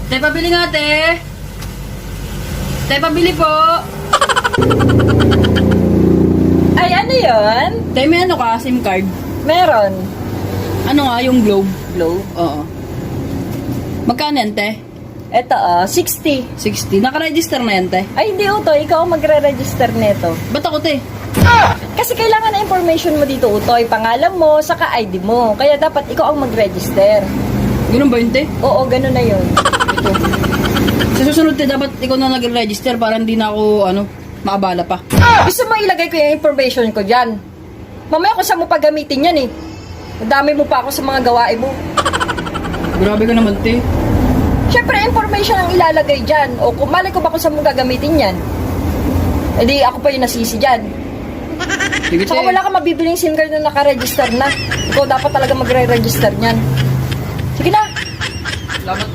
Te, pabili nga, te. Te, pabili po. Ay, ano yun? Te, may ano ka, SIM card? Meron. Ano nga, yung Globe? Globe. Oo. Magkano yan, te? Ito, 60. 60. Naka-register na yan, te. Ay, hindi Utoy. Ikaw ang magre-register nito. Ba't ako, te? Kasi kailangan na information mo dito, Utoy. Pangalan mo, saka ID mo. Kaya dapat ikaw ang mag-register. Ganun ba yun, te? Oo, ganun na yun. Ito. Sa susunod, te, dapat ikaw na nag-register para hindi na ako, makabala pa. Gusto mo ilagay ko yung information ko dyan. Mamaya kung saan mo pa gamitin yan eh. Madami mo pa ako sa mga gawain mo. Grabe ka naman, te. Siyempre, information ang ilalagay dyan. O kung malay ko ba kung saan mo gagamitin yan. E di ako pa yung nasisi dyan. Sige, te. Saka wala ka mabibiling SIM card na naka-register na. Ikaw dapat talaga magre-register niyan. Sige na. Salamat.